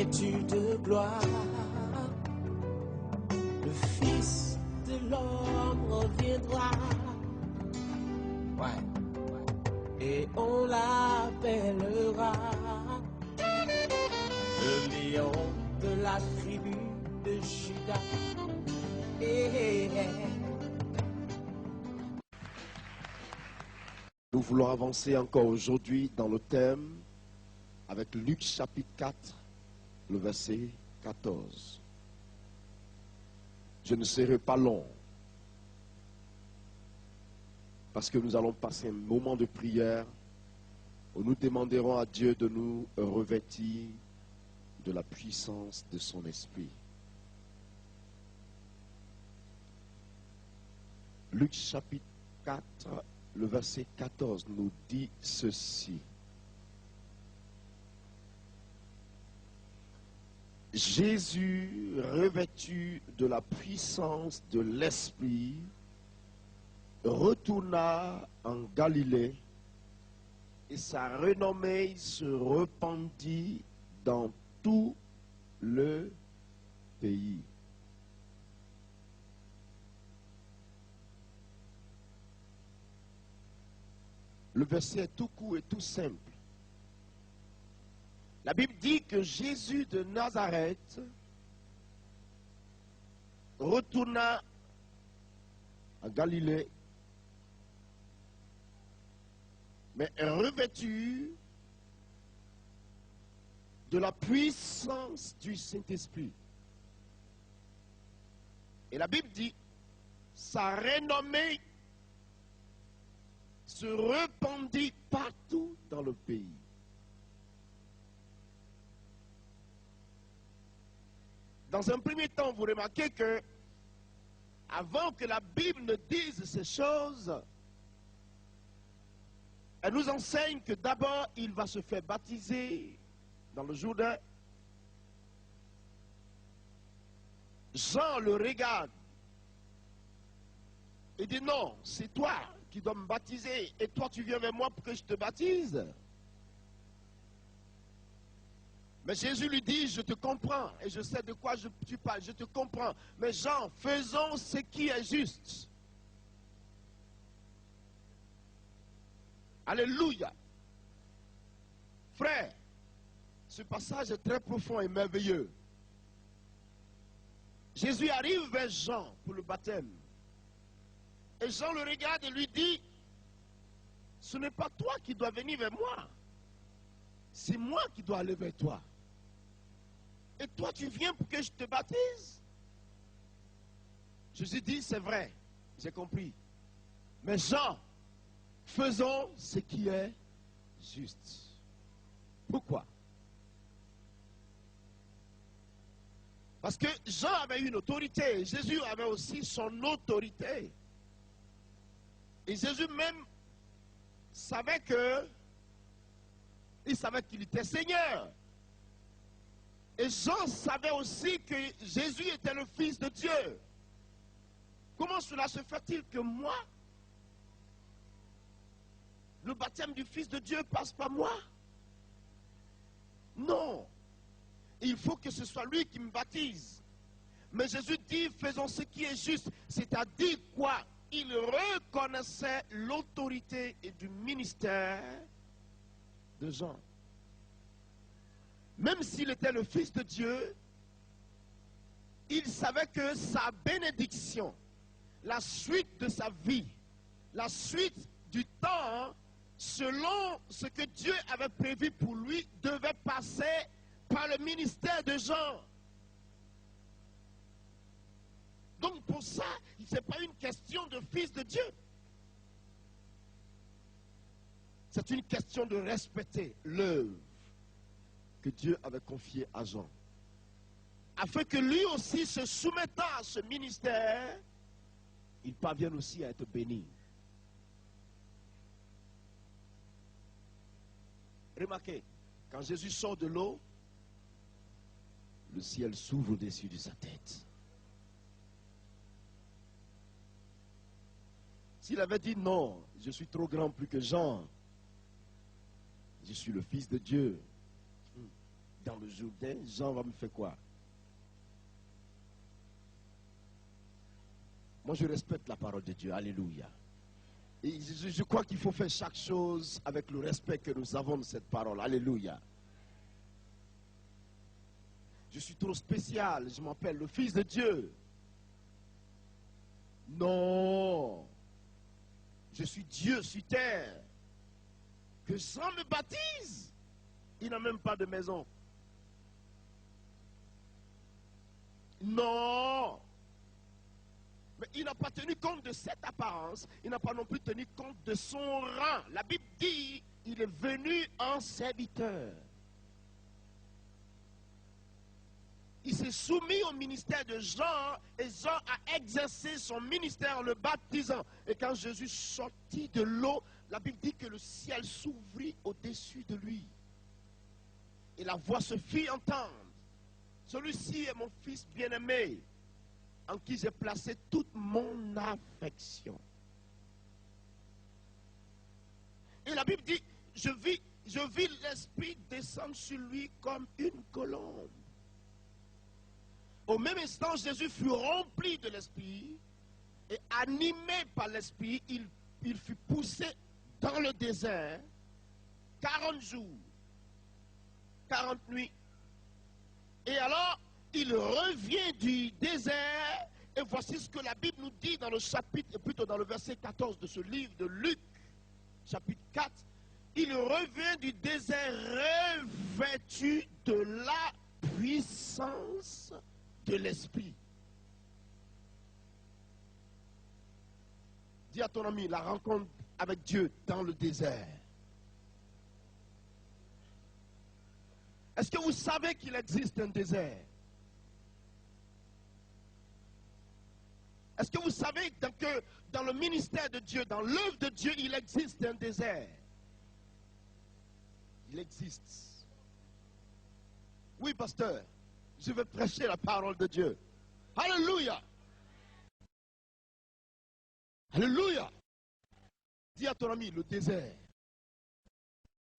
revêtu de gloire. Le Fils de l'homme reviendra. Ouais. Et on l'appellera le lion de la tribu de Juda. Nous voulons avancer encore aujourd'hui dans le thème avec Luc chapitre 4, le verset 14. Je ne serai pas long parce que nous allons passer un moment de prière où nous demanderons à Dieu de nous revêtir de la puissance de son esprit. Luc chapitre 4, le verset 14 nous dit ceci. Jésus, revêtu de la puissance de l'Esprit, retourna en Galilée et sa renommée se répandit dans tout le pays. Le verset est tout court et tout simple. La Bible dit que Jésus de Nazareth retourna en Galilée, mais revêtu de la puissance du Saint-Esprit. Et la Bible dit, sa renommée se répandit partout dans le pays. Dans un premier temps, vous remarquez que avant que la Bible ne dise ces choses, elle nous enseigne que d'abord, il va se faire baptiser dans le Jourdain. Jean le regarde et dit non, c'est toi qui dois me baptiser et toi tu viens vers moi pour que je te baptise. Mais Jésus lui dit, je te comprends et je sais de quoi tu parles, je te comprends. Mais Jean, faisons ce qui est juste. Alléluia. Frère, ce passage est très profond et merveilleux. Jésus arrive vers Jean pour le baptême. Et Jean le regarde et lui dit, ce n'est pas toi qui dois venir vers moi. C'est moi qui dois aller vers toi. Et toi, tu viens pour que je te baptise? Jésus dit, c'est vrai, j'ai compris. Mais Jean, faisons ce qui est juste. Pourquoi? Parce que Jean avait une autorité, Jésus avait aussi son autorité. Et Jésus même savait qu'il était Seigneur. Et Jean savait aussi que Jésus était le Fils de Dieu. Comment cela se fait-il que moi, le baptême du Fils de Dieu passe par moi? Non. Il faut que ce soit lui qui me baptise. Mais Jésus dit, faisons ce qui est juste. C'est-à-dire quoi? Il reconnaissait l'autorité et du ministère de Jean. Même s'il était le Fils de Dieu, il savait que sa bénédiction, la suite de sa vie, la suite du temps, selon ce que Dieu avait prévu pour lui, devait passer par le ministère de Jean. Donc pour ça, ce n'est pas une question de Fils de Dieu. C'est une question de respecter l'œuvre que Dieu avait confiée à Jean. Afin que lui aussi, se soumettant à ce ministère, il parvienne aussi à être béni. Remarquez, quand Jésus sort de l'eau, le ciel s'ouvre au-dessus de sa tête. S'il avait dit non, je suis trop grand plus que Jean, je suis le Fils de Dieu, dans dans le Jourdain, Jean va me faire quoi? Moi, je respecte la parole de Dieu. Alléluia. Et je crois qu'il faut faire chaque chose avec le respect que nous avons de cette parole. Alléluia. Je suis trop spécial. Je m'appelle le Fils de Dieu. Non. Je suis Dieu sur terre. Que Jean me baptise. Il n'a même pas de maison. Non. Mais il n'a pas tenu compte de cette apparence. Il n'a pas non plus tenu compte de son rang. La Bible dit, il est venu en serviteur. Il s'est soumis au ministère de Jean et Jean a exercé son ministère en le baptisant. Et quand Jésus sortit de l'eau, la Bible dit que le ciel s'ouvrit au-dessus de lui. Et la voix se fit entendre. Celui-ci est mon fils bien-aimé, en qui j'ai placé toute mon affection. Et la Bible dit, je vis l'Esprit descendre sur lui comme une colombe. Au même instant, Jésus fut rempli de l'Esprit et animé par l'Esprit, il fut poussé dans le désert 40 jours, 40 nuits. Et alors, il revient du désert, et voici ce que la Bible nous dit dans le chapitre, plutôt dans le verset 14 de ce livre de Luc, chapitre 4. Il revient du désert revêtu de la puissance de l'Esprit. Dis à ton ami, la rencontre avec Dieu dans le désert. Est-ce que vous savez qu'il existe un désert? Est-ce que vous savez que dans le ministère de Dieu, dans l'œuvre de Dieu, il existe un désert? Il existe. Oui, pasteur, je vais prêcher la parole de Dieu. Alléluia! Alléluia! Dis à ton ami, le désert.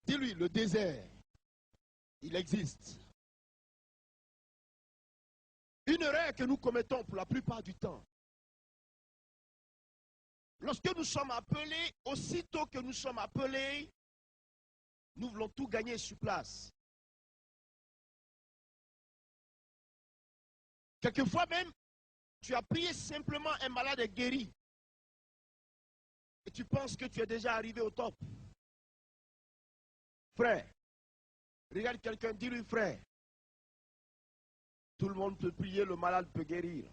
Dis-lui, le désert. Il existe. Une erreur que nous commettons pour la plupart du temps. Lorsque nous sommes appelés, aussitôt que nous sommes appelés, nous voulons tout gagner sur place. Quelquefois même, tu as prié simplement un malade est guéri. Et tu penses que tu es déjà arrivé au top. Frère, regarde quelqu'un, dis-lui frère. Tout le monde peut prier, le malade peut guérir.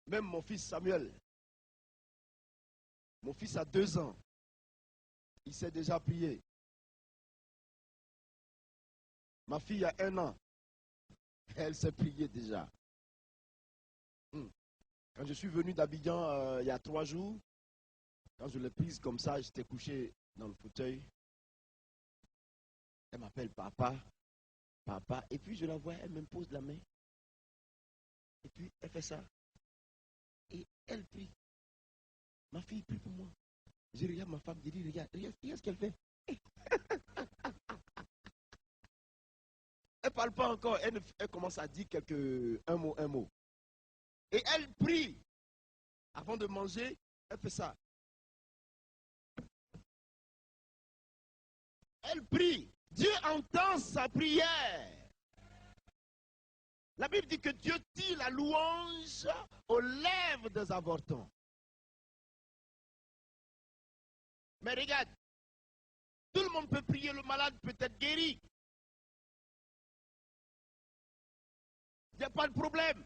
Même mon fils Samuel, mon fils a 2 ans, il sait déjà prier. Ma fille a 1 an, elle sait prier déjà. Quand je suis venu d'Abidjan il y a 3 jours, quand je l'ai prise comme ça, j'étais couché dans le fauteuil. Elle m'appelle papa, papa, et puis je la vois, elle me pose la main. Et puis elle fait ça. Et elle prie. Ma fille prie pour moi. Je regarde ma femme, je dis, regarde ce qu'elle fait. Elle ne parle pas encore, elle commence à dire un mot. Et elle prie. Avant de manger, elle fait ça. Elle prie. Dieu entend sa prière. La Bible dit que Dieu dit la louange aux lèvres des avortants. Mais regarde, tout le monde peut prier, le malade peut être guéri. Il n'y a pas de problème.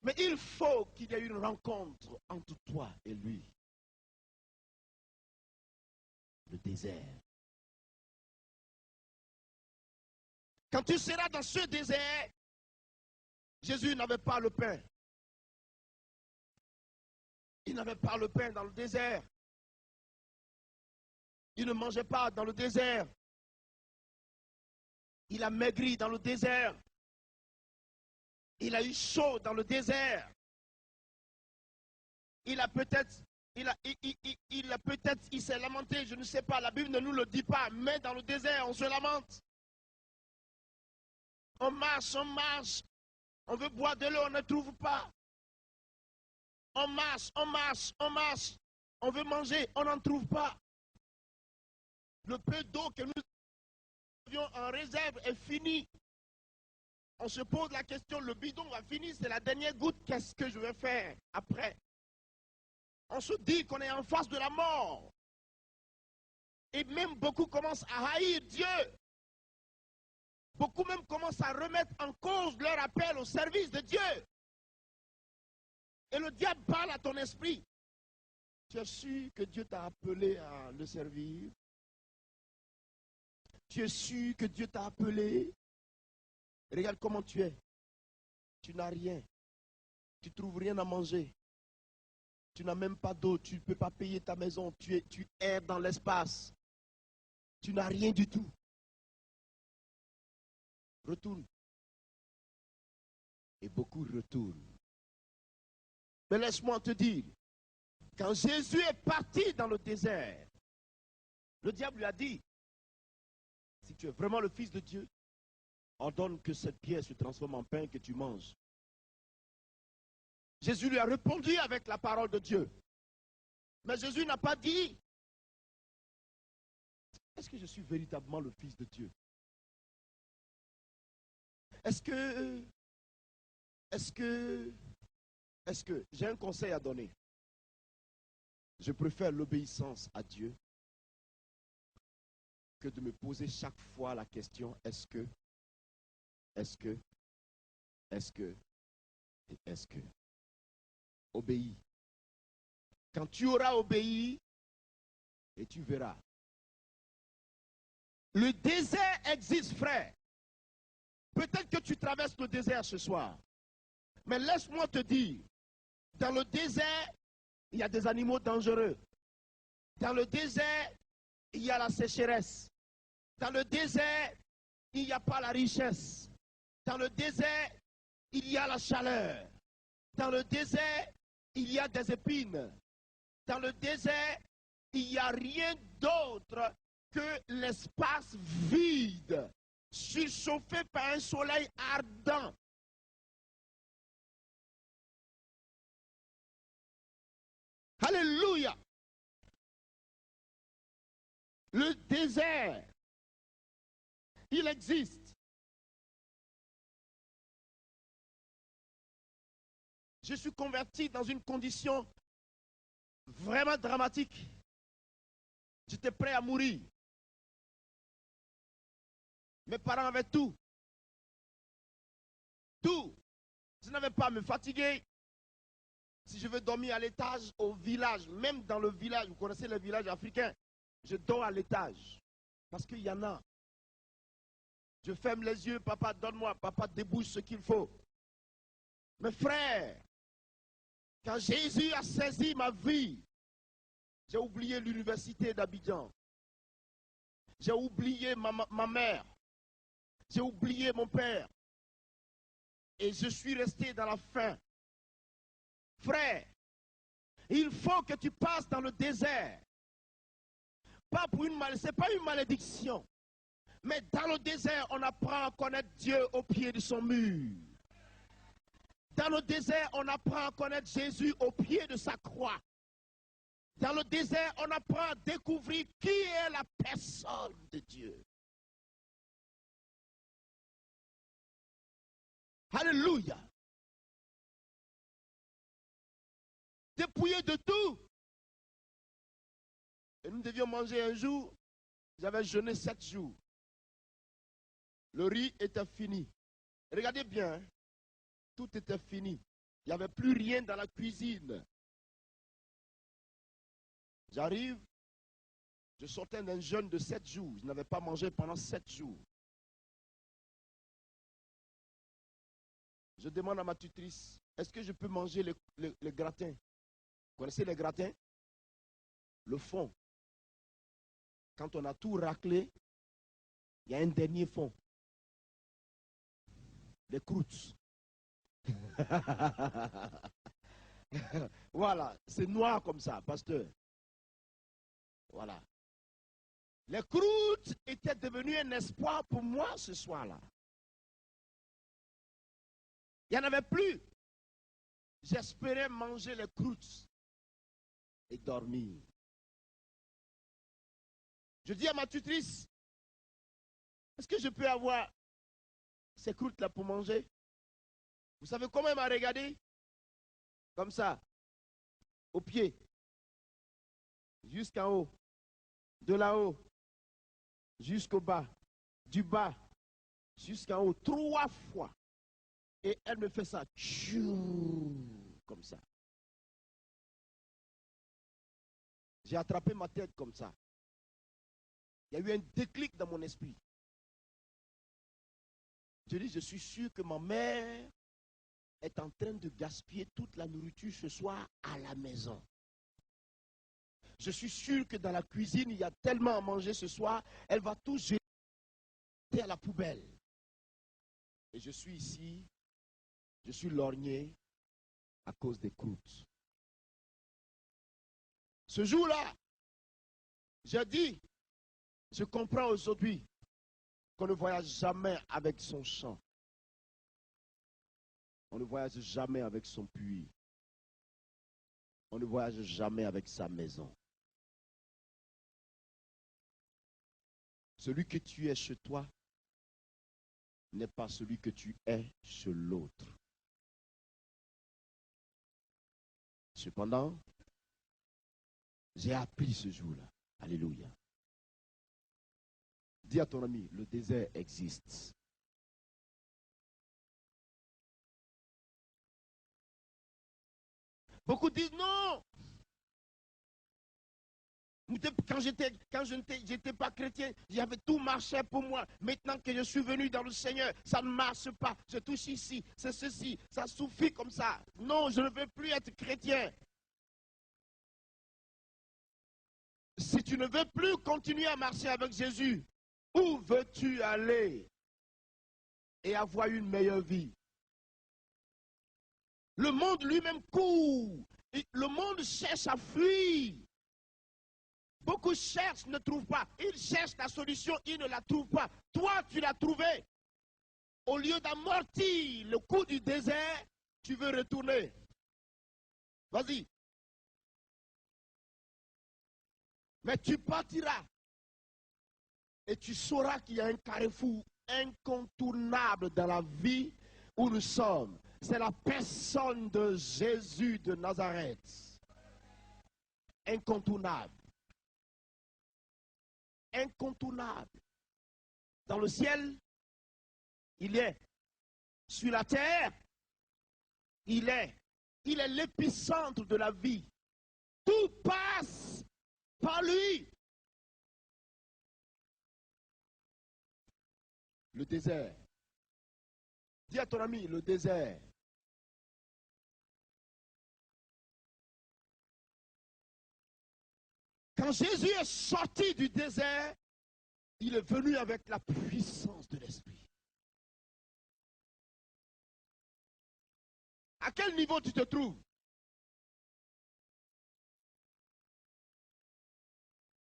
Mais il faut qu'il y ait une rencontre entre toi et lui. Le désert. Quand tu seras dans ce désert, Jésus n'avait pas le pain. Il n'avait pas le pain dans le désert. Il ne mangeait pas dans le désert. Il a maigri dans le désert. Il a eu chaud dans le désert. Il a peut-être il s'est lamenté, je ne sais pas, la Bible ne nous le dit pas, mais dans le désert, on se lamente. On marche, on veut boire de l'eau, on ne trouve pas. On marche, on veut manger, on n'en trouve pas. Le peu d'eau que nous avions en réserve est fini. On se pose la question, le bidon va finir, c'est la dernière goutte, qu'est-ce que je vais faire après? On se dit qu'on est en face de la mort. Et même beaucoup commencent à haïr Dieu. Beaucoup même commencent à remettre en cause leur appel au service de Dieu. Et le diable parle à ton esprit. Tu es sûr que Dieu t'a appelé à le servir? Tu es sûr que Dieu t'a appelé? Regarde comment tu es. Tu n'as rien. Tu ne trouves rien à manger. Tu n'as même pas d'eau. Tu ne peux pas payer ta maison. Tu erres dans l'espace. Tu n'as rien du tout. Retourne. Et beaucoup retournent. Mais laisse-moi te dire, quand Jésus est parti dans le désert, le diable lui a dit, si tu es vraiment le Fils de Dieu, ordonne que cette pierre se transforme en pain que tu manges. Jésus lui a répondu avec la parole de Dieu. Mais Jésus n'a pas dit, est-ce que je suis véritablement le Fils de Dieu? Est-ce que j'ai un conseil à donner? Je préfère l'obéissance à Dieu que de me poser chaque fois la question, est-ce que. Obéis. Quand tu auras obéi, et tu verras. Le désert existe, frère. Peut-être que tu traverses le désert ce soir. Mais laisse-moi te dire, dans le désert, il y a des animaux dangereux. Dans le désert, il y a la sécheresse. Dans le désert, il n'y a pas la richesse. Dans le désert, il y a la chaleur. Dans le désert, il y a des épines. Dans le désert, il n'y a rien d'autre que l'espace vide, surchauffé par un soleil ardent. Alléluia. Le désert, il existe. Je suis converti dans une condition vraiment dramatique. J'étais prêt à mourir. Mes parents avaient tout. Tout. Je n'avais pas à me fatiguer. Si je veux dormir à l'étage, au village, même dans le village, vous connaissez les villages africains, je dors à l'étage. Parce qu'il y en a. Je ferme les yeux, papa, donne-moi, papa, débouche ce qu'il faut. Mes frères, quand Jésus a saisi ma vie, j'ai oublié l'université d'Abidjan. J'ai oublié ma mère. J'ai oublié mon père. Et je suis resté dans la faim. Frère, il faut que tu passes dans le désert. Pas pour c'est pas une malédiction. Mais dans le désert, on apprend à connaître Dieu au pied de son mur. Dans le désert, on apprend à connaître Jésus au pied de sa croix. Dans le désert, on apprend à découvrir qui est la personne de Dieu. Alléluia. Dépouillé de tout. Et nous devions manger un jour. J'avais jeûné 7 jours. Le riz était fini. Regardez bien, hein. Tout était fini. Il n'y avait plus rien dans la cuisine. J'arrive, je sortais d'un jeûne de 7 jours. Je n'avais pas mangé pendant 7 jours. Je demande à ma tutrice, est-ce que je peux manger les gratins? Vous connaissez les gratins? Le fond. Quand on a tout raclé, il y a un dernier fond. Les croûtes. Voilà, c'est noir comme ça, pasteur. Voilà. Les croûtes étaient devenues un espoir pour moi ce soir-là. Il n'y en avait plus. J'espérais manger les croûtes et dormir. Je dis à ma tutrice, est-ce que je peux avoir ces croûtes-là pour manger? Vous savez comment elle m'a regardé? Comme ça, au pied, jusqu'en haut, de là-haut, jusqu'au bas, du bas, jusqu'en haut, 3 fois. Et elle me fait ça, comme ça. J'ai attrapé ma tête comme ça. Il y a eu un déclic dans mon esprit. Je dis, je suis sûr que ma mère est en train de gaspiller toute la nourriture ce soir à la maison. Je suis sûr que dans la cuisine, il y a tellement à manger ce soir, elle va tout jeter à la poubelle. Et je suis ici, je suis lorgné à cause des croûtes. Ce jour-là, j'ai dit, je comprends aujourd'hui qu'on ne voyage jamais avec son champ. On ne voyage jamais avec son puits. On ne voyage jamais avec sa maison. Celui que tu es chez toi n'est pas celui que tu es chez l'autre. Cependant, j'ai appris ce jour-là. Alléluia. Dis à ton ami, le désert existe. Beaucoup disent non. Quand je n'étais pas chrétien, j'avais tout marché pour moi. Maintenant que je suis venu dans le Seigneur, ça ne marche pas. Je touche ici, c'est ceci, ça suffit comme ça. Non, je ne veux plus être chrétien. Si tu ne veux plus continuer à marcher avec Jésus, où veux-tu aller et avoir une meilleure vie? Le monde lui-même court. Le monde cherche à fuir. Beaucoup cherchent, ne trouvent pas. Ils cherchent la solution, ils ne la trouvent pas. Toi, tu l'as trouvée. Au lieu d'amortir le coup du désert, tu veux retourner. Vas-y. Mais tu partiras. Et tu sauras qu'il y a un carrefour incontournable dans la vie où nous sommes. C'est la personne de Jésus de Nazareth. Incontournable. Incontournable. Dans le ciel, il est. Sur la terre, il est. Il est l'épicentre de la vie. Tout passe par lui. Le désert. Dis à ton ami, le désert. Quand Jésus est sorti du désert, il est venu avec la puissance de l'Esprit. À quel niveau tu te trouves?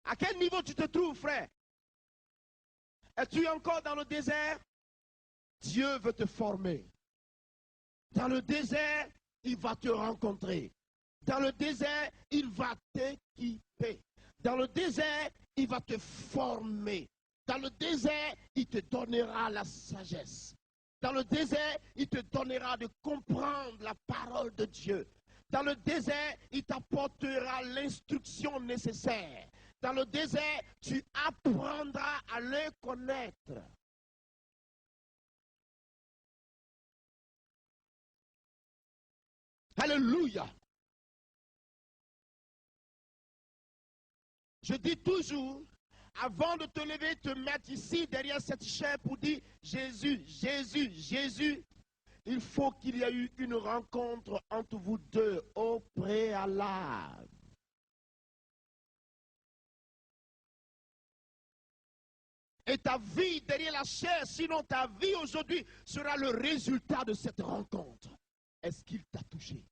À quel niveau tu te trouves, frère? Es-tu encore dans le désert? Dieu veut te former. Dans le désert, il va te rencontrer. Dans le désert, il va t'équiper. Dans le désert, il va te former. Dans le désert, il te donnera la sagesse. Dans le désert, il te donnera de comprendre la parole de Dieu. Dans le désert, il t'apportera l'instruction nécessaire. Dans le désert, tu apprendras à le connaître. Alléluia. Je dis toujours, avant de te lever, te mettre ici derrière cette chaire pour dire Jésus, Jésus, Jésus, il faut qu'il y ait eu une rencontre entre vous deux au préalable. Et ta vie derrière la chair, sinon ta vie aujourd'hui sera le résultat de cette rencontre. Est-ce qu'il t'a touché?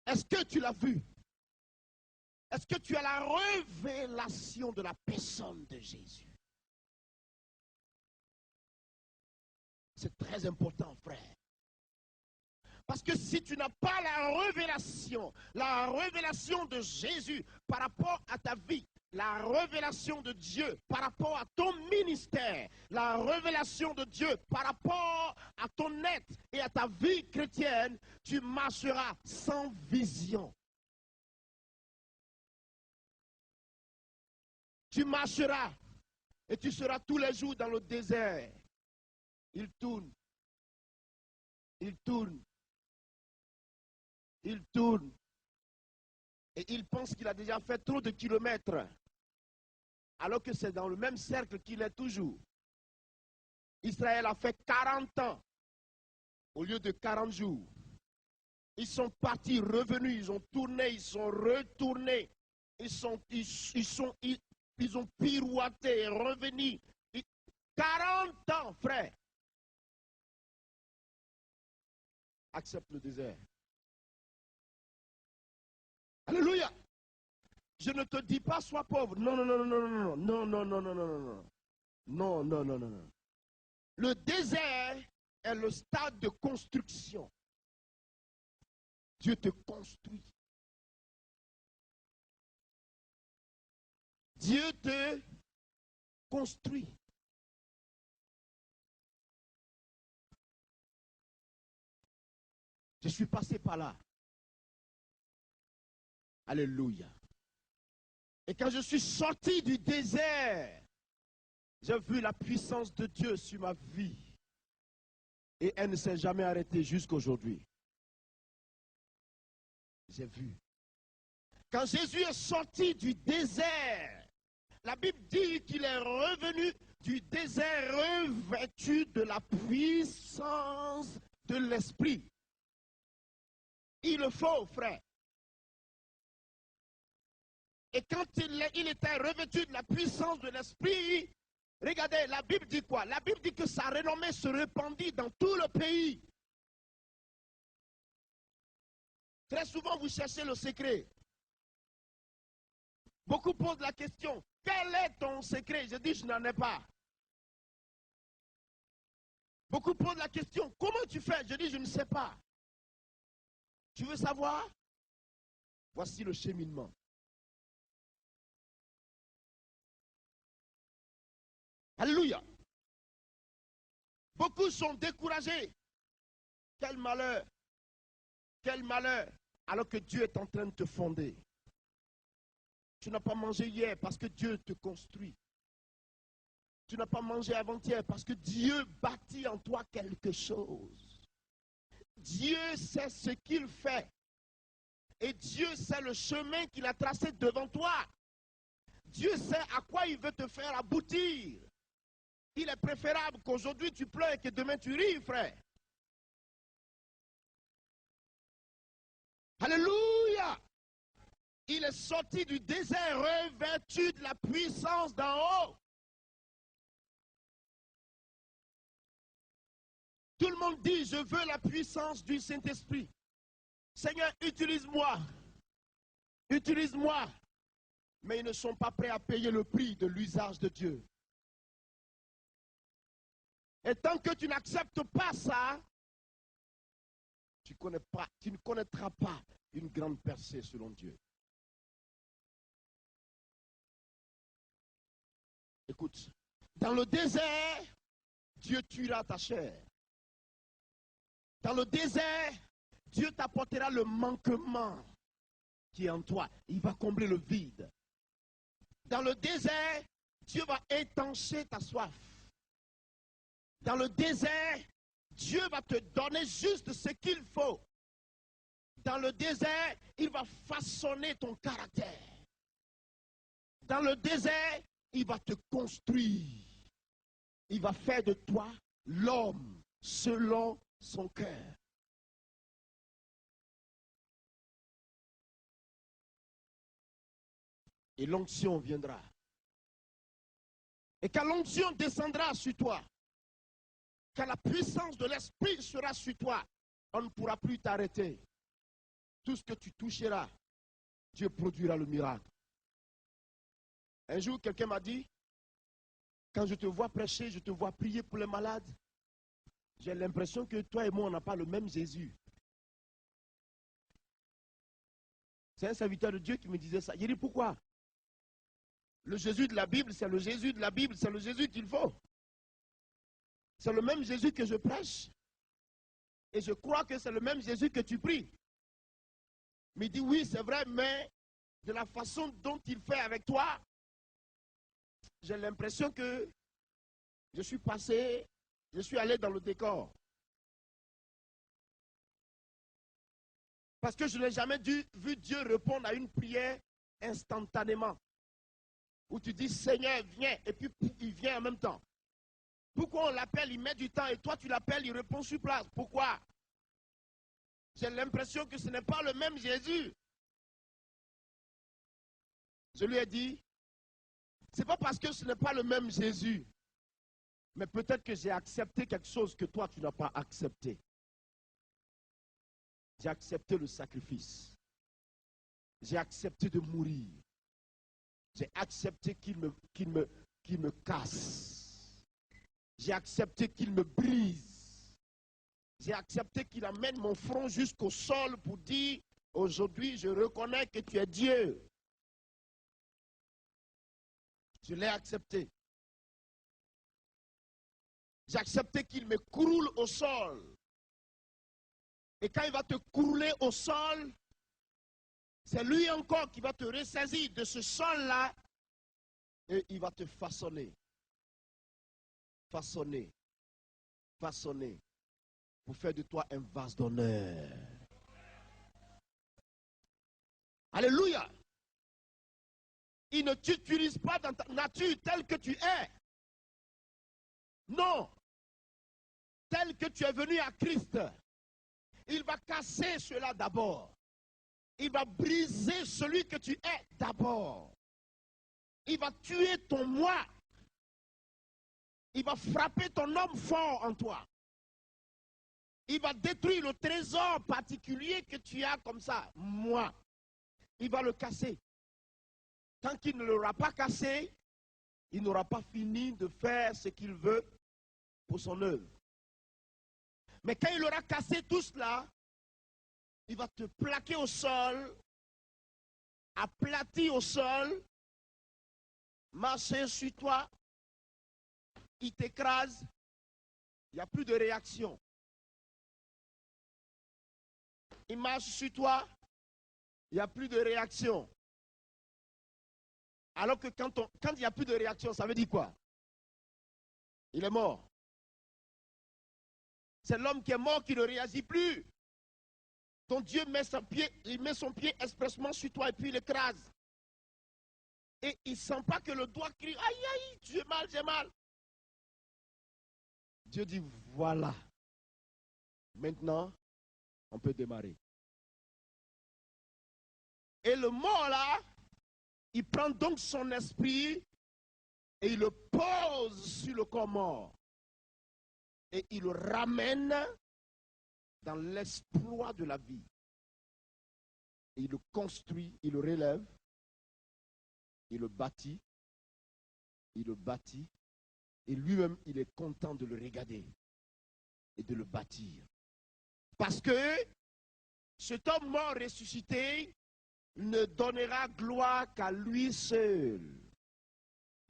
Est-ce que tu l'as vu? Est-ce que tu as la révélation de la personne de Jésus? C'est très important, frère. Parce que si tu n'as pas la révélation de Jésus par rapport à ta vie, la révélation de Dieu par rapport à ton ministère, la révélation de Dieu par rapport à ton être et à ta vie chrétienne, tu marcheras sans vision. Tu marcheras et tu seras tous les jours dans le désert. Il tourne. Il tourne. Il tourne. Et il pense qu'il a déjà fait trop de kilomètres. Alors que c'est dans le même cercle qu'il est toujours. Israël a fait 40 ans au lieu de 40 jours. Ils sont partis, revenus, ils ont tourné, ils sont retournés. Ils ont pirouetté et revenu. 40 ans, frère. Accepte le désert. Alléluia. Je ne te dis pas sois pauvre. Non, non, non, non, non, non, non, non, non, non, non, non. Non, non, non, non, non. Le désert est le stade de construction. Dieu te construit. Dieu te construit. Je suis passé par là. Alléluia. Et quand je suis sorti du désert, j'ai vu la puissance de Dieu sur ma vie. Et elle ne s'est jamais arrêtée jusqu'à aujourd'hui. J'ai vu. Quand Jésus est sorti du désert, la Bible dit qu'il est revenu du désert revêtu de la puissance de l'Esprit. Il le faut, frère. Et quand il était revêtu de la puissance de l'Esprit, regardez, la Bible dit quoi? La Bible dit que sa renommée se répandit dans tout le pays. Très souvent, vous cherchez le secret. Beaucoup posent la question, quel est ton secret? Je dis, je n'en ai pas. Beaucoup posent la question, comment tu fais? Je dis, je ne sais pas. Tu veux savoir? Voici le cheminement. Alléluia. Beaucoup sont découragés. Quel malheur. Quel malheur. Alors que Dieu est en train de te fonder. Tu n'as pas mangé hier parce que Dieu te construit. Tu n'as pas mangé avant-hier parce que Dieu bâtit en toi quelque chose. Dieu sait ce qu'il fait. Et Dieu sait le chemin qu'il a tracé devant toi. Dieu sait à quoi il veut te faire aboutir. Il est préférable qu'aujourd'hui tu pleures et que demain tu ris, frère. Alléluia. Il est sorti du désert revêtu de la puissance d'en haut. Tout le monde dit, je veux la puissance du Saint-Esprit. Seigneur, utilise-moi. Utilise-moi. Mais ils ne sont pas prêts à payer le prix de l'usage de Dieu. Et tant que tu n'acceptes pas ça, tu ne connaîtras pas une grande percée selon Dieu. Écoute, dans le désert, Dieu tuera ta chair. Dans le désert, Dieu t'apportera le manquement qui est en toi. Il va combler le vide. Dans le désert, Dieu va étancher ta soif. Dans le désert, Dieu va te donner juste ce qu'il faut. Dans le désert, il va façonner ton caractère. Dans le désert, il va te construire. Il va faire de toi l'homme selon son cœur. Et l'onction viendra. Et quand l'onction descendra sur toi, quand la puissance de l'Esprit sera sur toi, on ne pourra plus t'arrêter. tout ce que tu toucheras, Dieu produira le miracle. Un jour, quelqu'un m'a dit, quand je te vois prêcher, je te vois prier pour les malades, j'ai l'impression que toi et moi, on n'a pas le même Jésus. C'est un serviteur de Dieu qui me disait ça. J'ai dit, pourquoi? Le Jésus de la Bible, c'est le Jésus de la Bible, c'est le Jésus qu'il faut. C'est le même Jésus que je prêche. Et je crois que c'est le même Jésus que tu pries. Mais il dit, oui, c'est vrai, mais de la façon dont il fait avec toi, j'ai l'impression que je suis allé dans le décor. Parce que je n'ai jamais vu Dieu répondre à une prière instantanément. Où tu dis, Seigneur, viens, et puis il vient en même temps. Pourquoi on l'appelle, il met du temps, et toi tu l'appelles, il répond sur place. Pourquoi? J'ai l'impression que ce n'est pas le même Jésus. Je lui ai dit, c'est pas parce que ce n'est pas le même Jésus, mais peut-être que j'ai accepté quelque chose que toi tu n'as pas accepté. J'ai accepté le sacrifice. J'ai accepté de mourir. J'ai accepté qu'il me casse. J'ai accepté qu'il me brise. J'ai accepté qu'il amène mon front jusqu'au sol pour dire, aujourd'hui, je reconnais que tu es Dieu. Je l'ai accepté. J'ai accepté qu'il me croule au sol. Et quand il va te crouler au sol, c'est lui encore qui va te ressaisir de ce sol-là et il va te façonner. Façonner. Façonner. Pour faire de toi un vase d'honneur. Alléluia. Il ne t'utilise pas dans ta nature telle que tu es. Non. Tel que tu es venu à Christ. Il va casser cela d'abord. Il va briser celui que tu es d'abord. Il va tuer ton moi. Il va frapper ton homme fort en toi. Il va détruire le trésor particulier que tu as comme ça, moi. Il va le casser. Tant qu'il ne l'aura pas cassé, il n'aura pas fini de faire ce qu'il veut pour son œuvre. Mais quand il aura cassé tout cela, il va te plaquer au sol, aplati au sol, marcher sur toi, il t'écrase, il n'y a plus de réaction. Il marche sur toi, il n'y a plus de réaction. Alors que quand il n'y a plus de réaction, ça veut dire quoi? Il est mort. C'est l'homme qui est mort qui ne réagit plus. Ton Dieu met son pied expressement sur toi et puis il écrase. Et il ne sent pas que le doigt crie, aïe, aïe, j'ai mal, j'ai mal. Dieu dit, voilà. Maintenant, on peut démarrer. Et le mort là, il prend donc son esprit et il le pose sur le corps mort. Et il le ramène dans l'exploit de la vie. Et il le construit, il le relève, il le bâtit, et lui-même, il est content de le regarder et de le bâtir. Parce que cet homme mort ressuscité ne donnera gloire qu'à lui seul.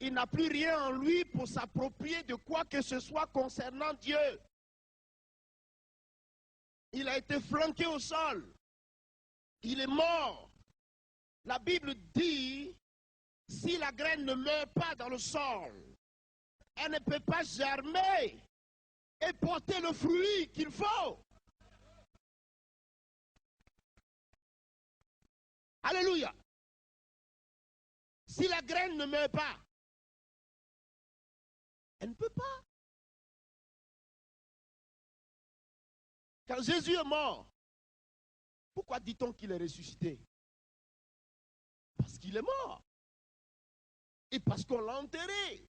Il n'a plus rien en lui pour s'approprier de quoi que ce soit concernant Dieu. Il a été flanqué au sol. Il est mort. La Bible dit, si la graine ne meurt pas dans le sol, elle ne peut pas germer et porter le fruit qu'il faut. Alléluia. Si la graine ne meurt pas, elle ne peut pas. Quand Jésus est mort, pourquoi dit-on qu'il est ressuscité? Parce qu'il est mort. Et parce qu'on l'a enterré.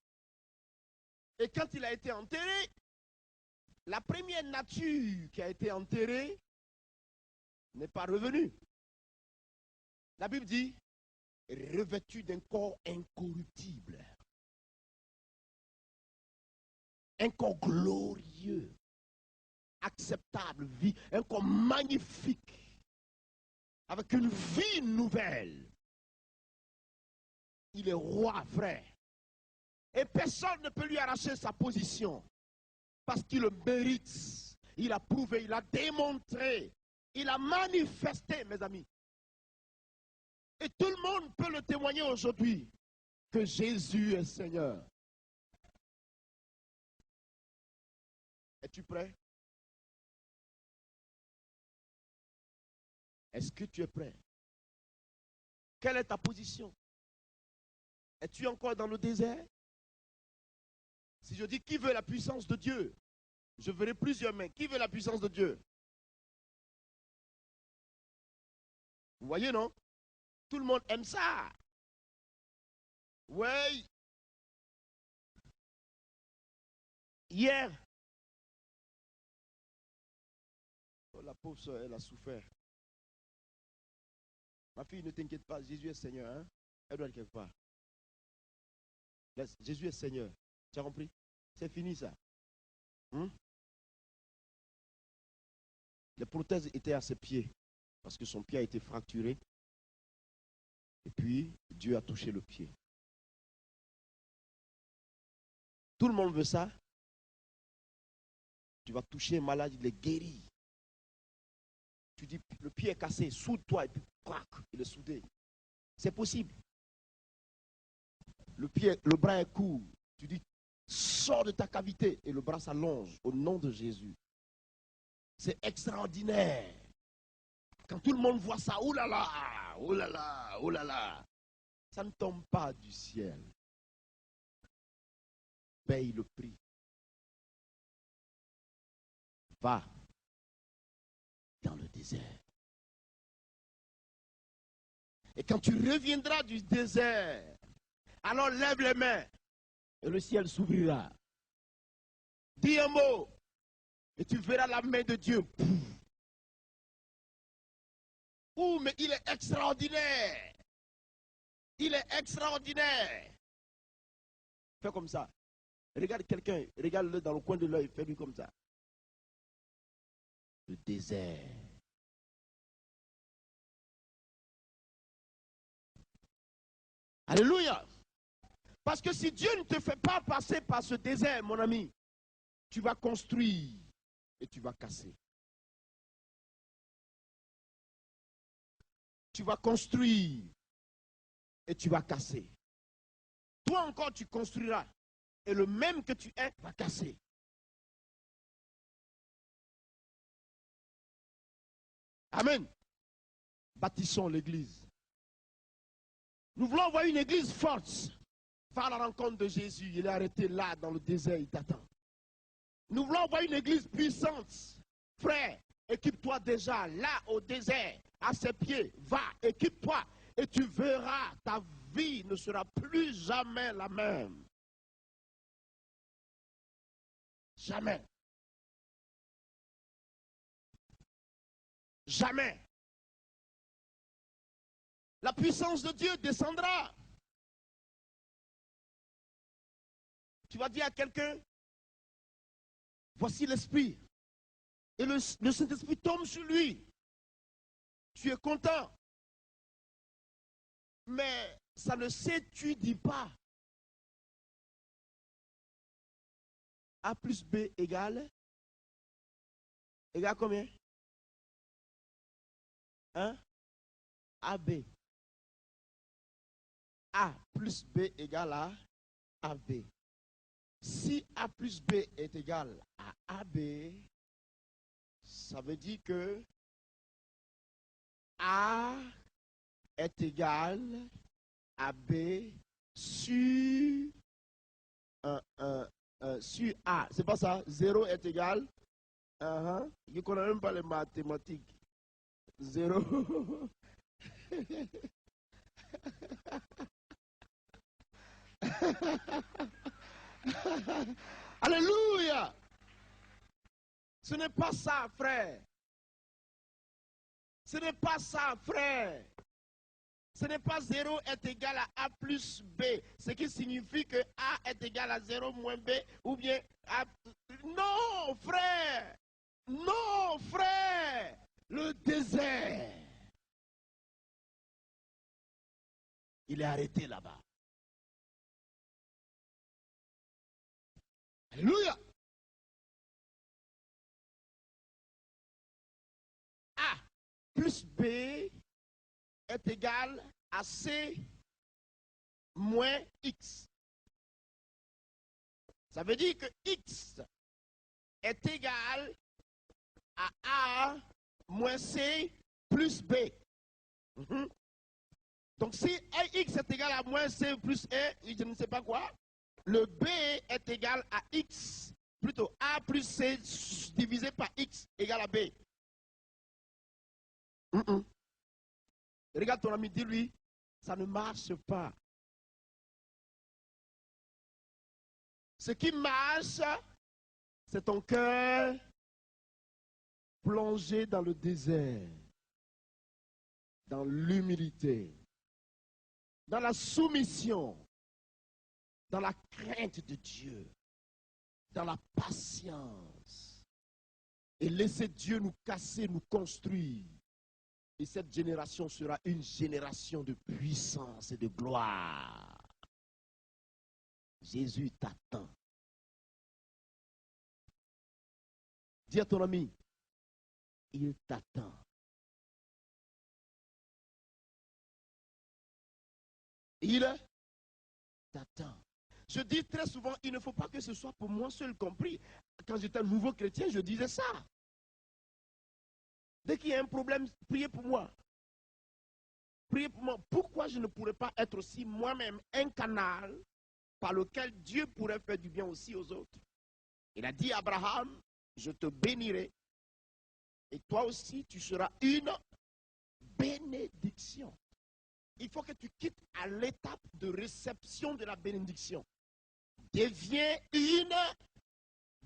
Et quand il a été enterré, la première nature qui a été enterrée n'est pas revenue. La Bible dit, revêtu d'un corps incorruptible, un corps glorieux, acceptable, vie, un corps magnifique, avec une vie nouvelle. Il est roi, frère. Et personne ne peut lui arracher sa position, parce qu'il le mérite. Il a prouvé, il a démontré, il a manifesté, mes amis. Et tout le monde peut le témoigner aujourd'hui, que Jésus est Seigneur. Es-tu prêt? Est-ce que tu es prêt? Quelle est ta position? Es-tu encore dans le désert? Si je dis qui veut la puissance de Dieu, je verrai plusieurs mains. Qui veut la puissance de Dieu? Vous voyez, non? Tout le monde aime ça. Oui. Hier, oh, la pauvre soeur, elle a souffert. Ma fille, ne t'inquiète pas, Jésus est Seigneur. Hein? Elle doit être quelque part. Laisse, Jésus est Seigneur. Tu as compris? C'est fini ça. Les prothèses étaient à ses pieds parce que son pied a été fracturé. Et puis, Dieu a touché le pied. Tout le monde veut ça. Tu vas toucher un malade, il est guéri. Tu dis, le pied est cassé, soude-toi, et puis, crac, il est soudé. C'est possible. Le bras est court. Tu dis, sors de ta cavité, et le bras s'allonge au nom de Jésus. C'est extraordinaire. Quand tout le monde voit ça, oh là là, oh là là, oh là là. Ça ne tombe pas du ciel. Paye le prix. Va dans le désert. Et quand tu reviendras du désert, alors lève les mains et le ciel s'ouvrira. Dis un mot et tu verras la main de Dieu. Ouh, mais il est extraordinaire. Il est extraordinaire. Fais comme ça. Regarde quelqu'un, regarde-le dans le coin de l'œil, fais-lui comme ça. Le désert. Alléluia. Parce que si Dieu ne te fait pas passer par ce désert, mon ami, tu vas construire et tu vas casser. Tu vas construire et tu vas casser. Toi encore, tu construiras. Et le même que tu es va casser. Amen. Bâtissons l'église. Nous voulons avoir une église forte. Par la rencontre de Jésus, il est arrêté là dans le désert, il t'attend. Nous voulons avoir une église puissante. Frère, équipe-toi déjà là au désert, à ses pieds. Va, équipe-toi et tu verras, ta vie ne sera plus jamais la même. Jamais. Jamais. La puissance de Dieu descendra. Tu vas dire à quelqu'un, voici l'Esprit. Et le Saint-Esprit tombe sur lui. Tu es content. Mais ça ne s'étudie pas. A plus B égale combien? 1 AB. A plus B égale à AB. Si A plus B est égal à AB, ça veut dire que A est égal à B sur sur A. C'est pas ça? 0 est égal. Je ne connais même pas les mathématiques. 0. Alléluia. Ce n'est pas ça, frère. Ce n'est pas ça, frère. Ce n'est pas 0 est égal à A plus B, ce qui signifie que A est égal à 0 moins B, ou bien A... Non, frère! Non, frère! Le désert, il est arrêté là-bas. Alléluia! A plus B est égal à C moins X. Ça veut dire que X est égal à A moins C plus B. Donc si X est égal à moins C plus E, je ne sais pas quoi, le B est égal à X, plutôt A plus C divisé par X égale à B. Regarde ton ami, dis-lui, ça ne marche pas. Ce qui marche, c'est ton cœur plongé dans le désert, dans l'humilité, dans la soumission, dans la crainte de Dieu, dans la patience. Et laisser Dieu nous casser, nous construire. Et cette génération sera une génération de puissance et de gloire. Jésus t'attend. Dis à ton ami, il t'attend. Il t'attend. Je dis très souvent, il ne faut pas que ce soit pour moi seul compris. Quand j'étais un nouveau chrétien, je disais ça. Dès qu'il y a un problème, priez pour moi. Priez pour moi. Pourquoi je ne pourrais pas être aussi moi-même un canal par lequel Dieu pourrait faire du bien aussi aux autres? Il a dit à Abraham, je te bénirai. Et toi aussi, tu seras une bénédiction. Il faut que tu quittes à l'étape de réception de la bénédiction. Deviens une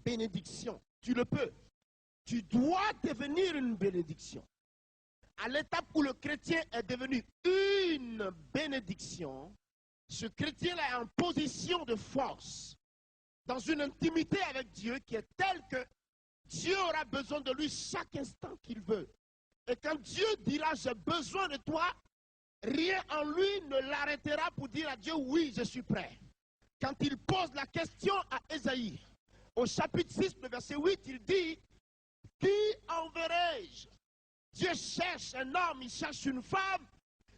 bénédiction. Tu le peux. Tu dois devenir une bénédiction. À l'étape où le chrétien est devenu une bénédiction, ce chrétien-là est en position de force, dans une intimité avec Dieu qui est telle que Dieu aura besoin de lui chaque instant qu'il veut. Et quand Dieu dira, j'ai besoin de toi, rien en lui ne l'arrêtera pour dire à Dieu, oui, je suis prêt. Quand il pose la question à Ésaïe, au chapitre 6, le verset 8, il dit, qui enverrai-je? Dieu cherche un homme, il cherche une femme.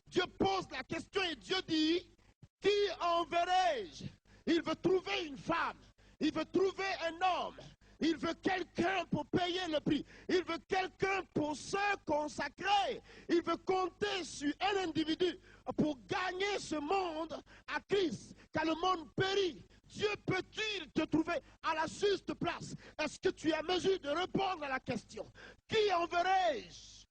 Dieu pose la question et Dieu dit, qui enverrai-je? Il veut trouver une femme, il veut trouver un homme, il veut quelqu'un pour payer le prix, il veut quelqu'un pour se consacrer, il veut compter sur un individu pour gagner ce monde à Christ, car le monde périt. Dieu peut-il te trouver à la juste place? Est-ce que tu es à mesure de répondre à la question? Qui enverrai-je?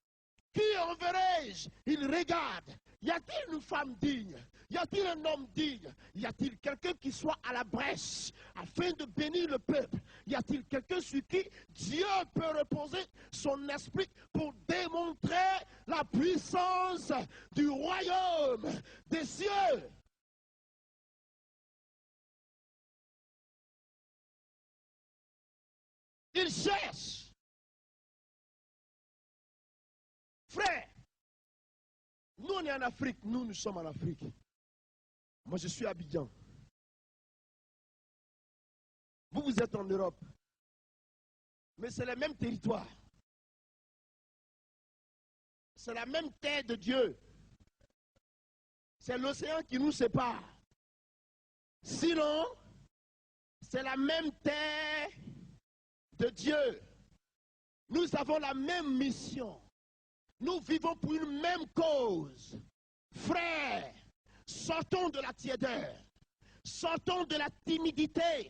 Qui enverrai-je? Il regarde. Y a-t-il une femme digne? Y a-t-il un homme digne? Y a-t-il quelqu'un qui soit à la brèche afin de bénir le peuple? Y a-t-il quelqu'un sur qui Dieu peut reposer son esprit pour démontrer la puissance du royaume des cieux? Il cherche. Frère, nous on est en Afrique, nous sommes en Afrique. Moi je suis à Abidjan. Vous, vous êtes en Europe. Mais c'est le même territoire. C'est la même terre de Dieu. C'est l'océan qui nous sépare. Sinon, c'est la même terre de Dieu. Nous avons la même mission. Nous vivons pour une même cause. Frères, sortons de la tiédeur. Sortons de la timidité.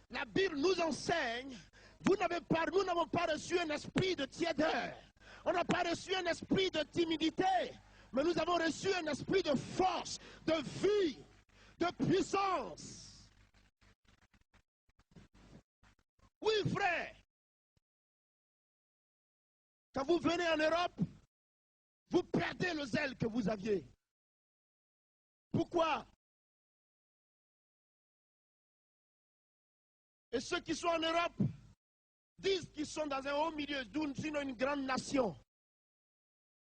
La Bible nous enseigne, nous n'avons pas reçu un esprit de tiédeur. On n'a pas reçu un esprit de timidité. Mais nous avons reçu un esprit de force, de vie, de puissance. Oui, frère. Quand vous venez en Europe, vous perdez le zèle que vous aviez. Pourquoi? Et ceux qui sont en Europe disent qu'ils sont dans un haut milieu, sinon une grande nation,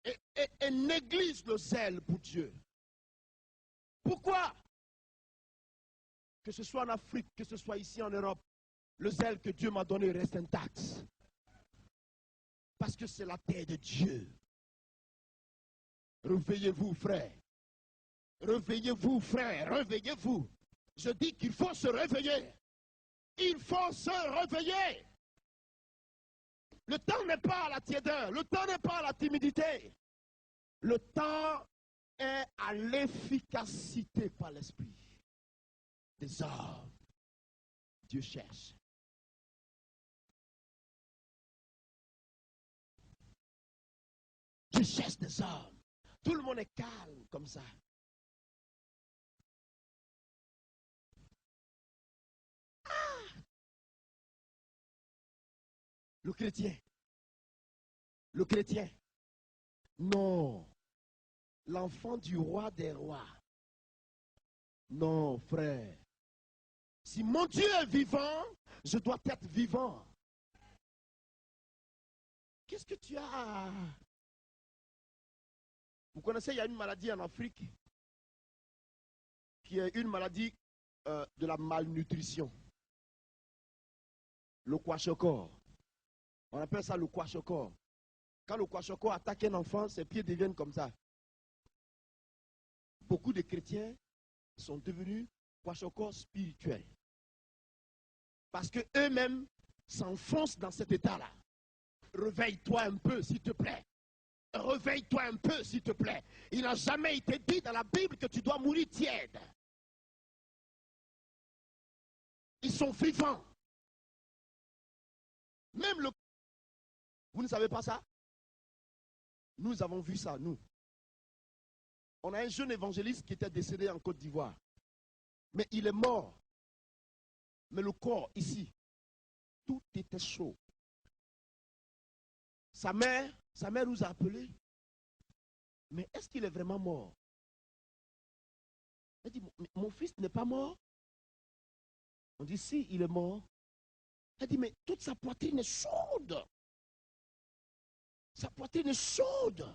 et négligent le zèle pour Dieu. Pourquoi? Que ce soit en Afrique, que ce soit ici en Europe, le zèle que Dieu m'a donné reste intact. Parce que c'est la terre de Dieu. Réveillez-vous, frère. Réveillez-vous, frère. Réveillez-vous. Je dis qu'il faut se réveiller. Il faut se réveiller. Le temps n'est pas à la tiédeur. Le temps n'est pas à la timidité. Le temps est à l'efficacité par l'esprit des hommes. Dieu cherche. Dieu cherche des hommes. Tout le monde est calme comme ça. Le chrétien, non, l'enfant du roi des rois, non, frère, si mon Dieu est vivant, je dois être vivant. Qu'est-ce que tu as? Vous connaissez, il y a une maladie en Afrique qui est une maladie de la malnutrition, le kwashiorkor. On appelle ça le kwashiorkor. Quand le kwashiorkor attaque un enfant, ses pieds deviennent comme ça. Beaucoup de chrétiens sont devenus kwashiorkor spirituels. Parce qu'eux-mêmes s'enfoncent dans cet état-là. Réveille-toi un peu, s'il te plaît. Réveille-toi un peu, s'il te plaît. Il n'a jamais été dit dans la Bible que tu dois mourir tiède. Ils sont vivants. Même le... Vous ne savez pas ça? Nous avons vu ça, nous. On a un jeune évangéliste qui était décédé en Côte d'Ivoire. Mais il est mort. Mais le corps, ici, tout était chaud. Sa mère nous a appelés. Mais est-ce qu'il est vraiment mort? Elle dit, mon fils n'est pas mort. On dit, si, il est mort. Elle dit, mais toute sa poitrine est chaude. Sa poitrine est chaude.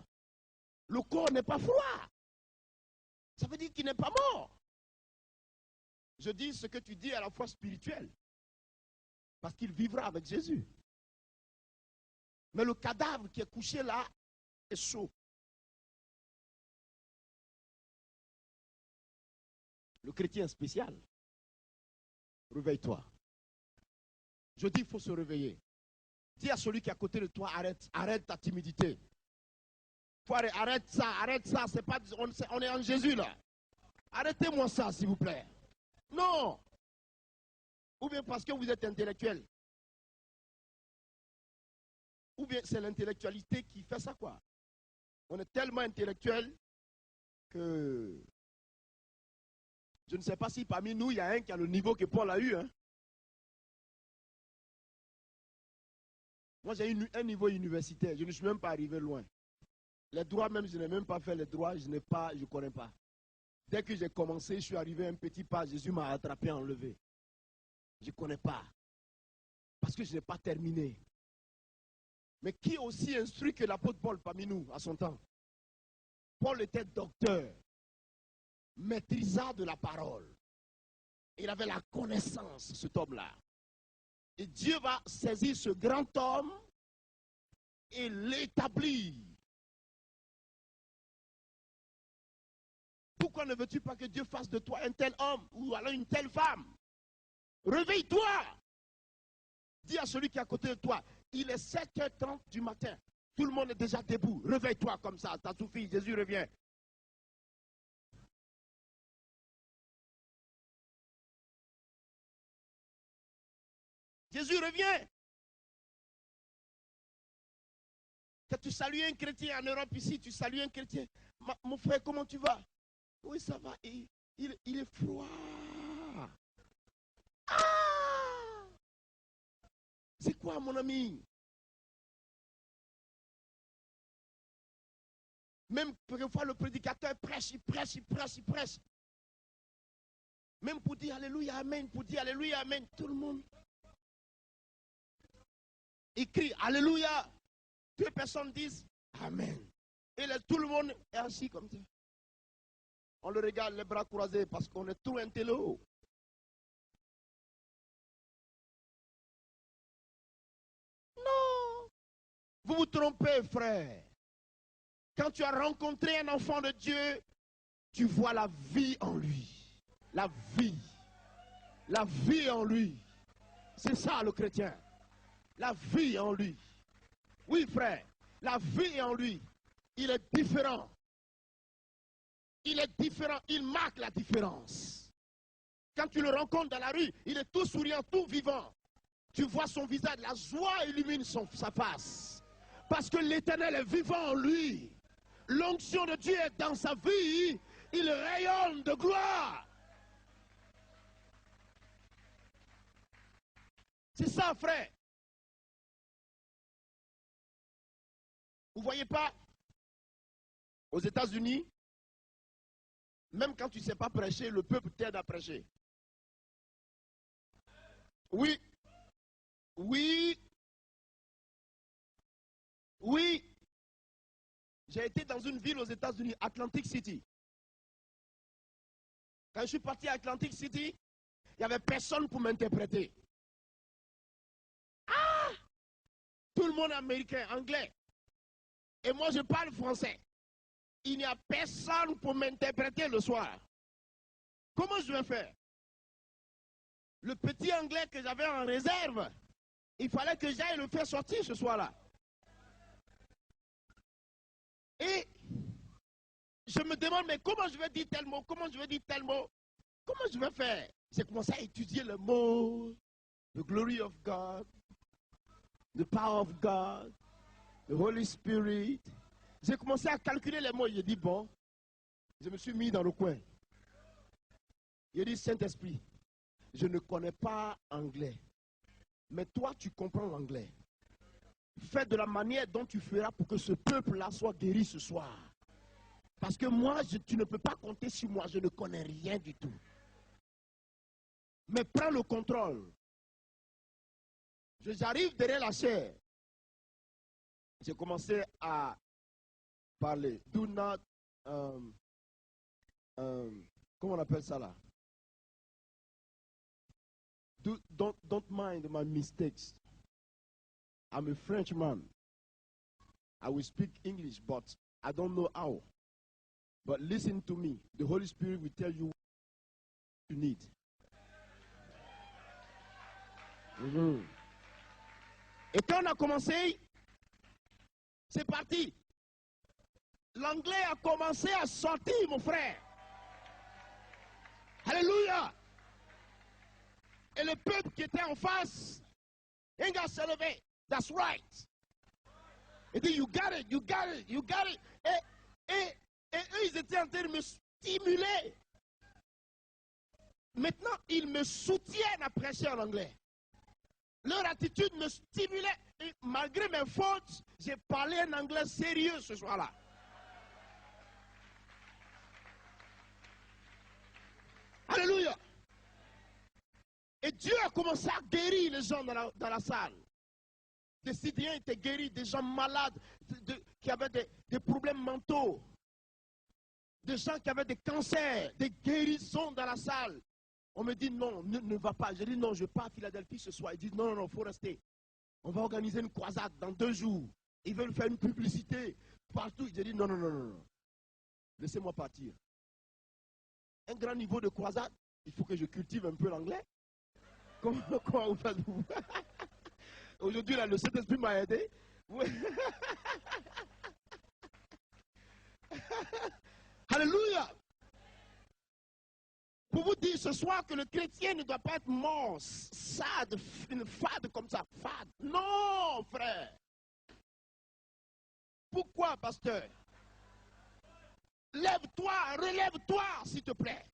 Le corps n'est pas froid. Ça veut dire qu'il n'est pas mort. Je dis ce que tu dis à la fois spirituel. Parce qu'il vivra avec Jésus. Mais le cadavre qui est couché là est chaud. Le chrétien spécial. Réveille-toi. Je dis, il faut se réveiller. Dis à celui qui est à côté de toi, arrête ta timidité. Arrête ça, c'est pas, on est en Jésus là. Arrêtez-moi ça, s'il vous plaît. Non. Ou bien parce que vous êtes intellectuel. Ou bien c'est l'intellectualité qui fait ça, quoi. On est tellement intellectuel que je ne sais pas si parmi nous, il y a un qui a le niveau que Paul a eu. Hein. Moi, j'ai eu un niveau universitaire. Je ne suis même pas arrivé loin. Les droits, même, je n'ai même pas fait les droits. Je ne connais pas. Dès que j'ai commencé, je suis arrivé un petit pas. Jésus m'a attrapé, enlevé. Je ne connais pas. Parce que je n'ai pas terminé. Mais qui aussi instruit que l'apôtre Paul parmi nous, à son temps? Paul était docteur, maîtrisant de la parole. Il avait la connaissance, cet homme-là. Et Dieu va saisir ce grand homme et l'établir. Pourquoi ne veux-tu pas que Dieu fasse de toi un tel homme ou alors une telle femme? Réveille-toi. Dis à celui qui est à côté de toi, il est 7h30 du matin. Tout le monde est déjà debout. Réveille-toi comme ça, ça suffit, Jésus revient. Jésus revient. Quand tu salues un chrétien en Europe ici, tu salues un chrétien. Mon frère, comment tu vas? Oui, ça va. Il est froid. Ah! C'est quoi, mon ami? Même quelquefois, le prédicateur prêche, il prêche. Même pour dire Alléluia, Amen, pour dire Alléluia, Amen, tout le monde. Il crie Alléluia. Deux personnes disent Amen. Et là, tout le monde est assis comme ça. On le regarde les bras croisés parce qu'on est trop intello. Non. Vous vous trompez, frère. Quand tu as rencontré un enfant de Dieu, tu vois la vie en lui. La vie. La vie en lui. C'est ça le chrétien. La vie en lui. Oui, frère. La vie en lui. Il est différent. Il est différent. Il marque la différence. Quand tu le rencontres dans la rue, il est tout souriant, tout vivant. Tu vois son visage, la joie illumine sa face. Parce que l'Éternel est vivant en lui. L'onction de Dieu est dans sa vie. Il rayonne de gloire. C'est ça, frère. Vous ne voyez pas, aux États-Unis, même quand tu ne sais pas prêcher, le peuple t'aide à prêcher. Oui. Oui. Oui. J'ai été dans une ville aux États-Unis, Atlantic City. Quand je suis parti à Atlantic City, il n'y avait personne pour m'interpréter. Ah! Tout le monde est américain, anglais. Et moi, je parle français. Il n'y a personne pour m'interpréter le soir. Comment je vais faire? Le petit anglais que j'avais en réserve, il fallait que j'aille le faire sortir ce soir-là. Et je me demande, mais comment je vais dire tel mot? Comment je vais dire tel mot? Comment je vais faire? J'ai commencé à étudier le mot, the glory of God, the power of God, the Holy Spirit. J'ai commencé à calculer les mots. J'ai dit, bon, je me suis mis dans le coin. J'ai dit, Saint-Esprit, je ne connais pas anglais, mais toi, tu comprends l'anglais. Fais de la manière dont tu feras pour que ce peuple-là soit guéri ce soir. Parce que moi, tu ne peux pas compter sur moi, je ne connais rien du tout. Mais prends le contrôle. J'arrive derrière la chair. J'ai commencé à parler. Do not, comment on appelle ça là? Don't mind my mistakes. I'm a Frenchman. I will speak English, but I don't know how. But listen to me. The Holy Spirit will tell you what you need. Et quand on a commencé, c'est parti. L'anglais a commencé à sortir, mon frère. Alléluia. Et le peuple qui était en face, un gars s'est levé. That's right. Il dit, you got it, you got it, you got it. Et eux, ils étaient en train de me stimuler. Maintenant, ils me soutiennent à prêcher en anglais. Leur attitude me stimulait. Et malgré mes fautes, j'ai parlé un anglais sérieux ce soir-là. Alléluia. Et Dieu a commencé à guérir les gens dans la salle. Des Syriens étaient guéris, des gens malades, qui avaient des problèmes mentaux, des gens qui avaient des cancers, des guérisons dans la salle. On me dit non, ne va pas. Je dis non, je pars à Philadelphie ce soir. Ils disent non, il faut rester. On va organiser une croisade dans 2 jours. Ils veulent faire une publicité partout. Je dis non. Laissez-moi partir. Un grand niveau de croisade, il faut que je cultive un peu l'anglais. Comment vous faites-vous? Aujourd'hui, le Saint-Esprit m'a aidé. Alléluia. Pour vous dire ce soir que le chrétien ne doit pas être mort, sade, fade comme ça, fade. Non, frère. Pourquoi, pasteur? Lève-toi, relève-toi, s'il te plaît.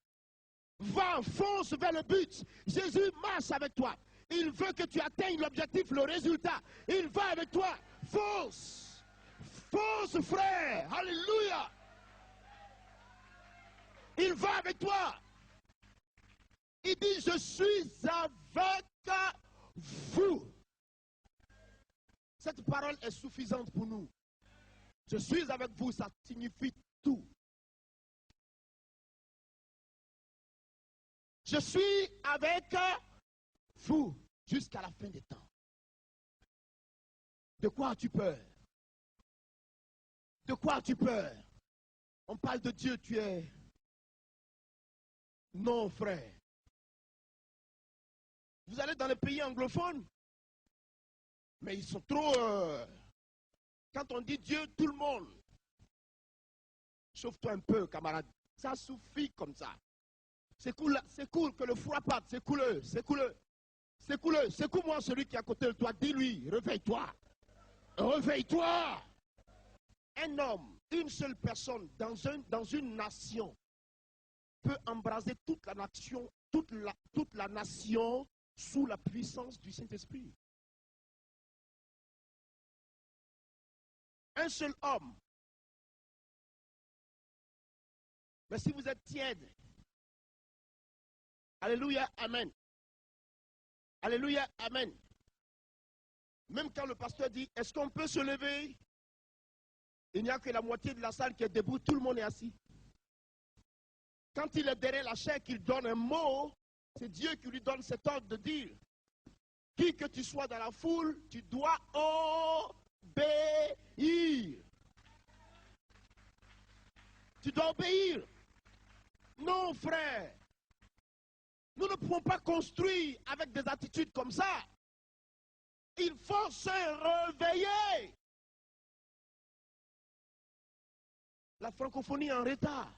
Va, fonce vers le but. Jésus marche avec toi. Il veut que tu atteignes l'objectif, le résultat. Il va avec toi. Fonce. Fonce, frère. Alléluia. Il va avec toi. Il dit, je suis avec vous. Cette parole est suffisante pour nous. Je suis avec vous, ça signifie tout. Je suis avec vous jusqu'à la fin des temps. De quoi as-tu peur? De quoi as-tu peur? On parle de Dieu, tu es... Non, frère. Vous allez dans les pays anglophones, mais ils sont trop... Quand on dit Dieu, tout le monde. Chauffe-toi un peu, camarade. Ça suffit comme ça. C'est cool que le froid parte, c'est couleux, c'est couleux. C'est couleux. Secoue-moi celui qui est à côté de toi. Dis-lui, réveille-toi. Réveille-toi. Un homme, une seule personne dans une nation peut embraser toute la nation, toute la nation sous la puissance du Saint-Esprit. Un seul homme. Mais si vous êtes tiède, alléluia, amen. Alléluia, amen. Même quand le pasteur dit, est-ce qu'on peut se lever? Il n'y a que la moitié de la salle qui est debout, tout le monde est assis. Quand il est derrière la chair, qu'il donne un mot, c'est Dieu qui lui donne cet ordre de dire, qui que tu sois dans la foule, tu dois obéir. Tu dois obéir. Non, frère. Nous ne pouvons pas construire avec des attitudes comme ça. Il faut se réveiller. La francophonie est en retard.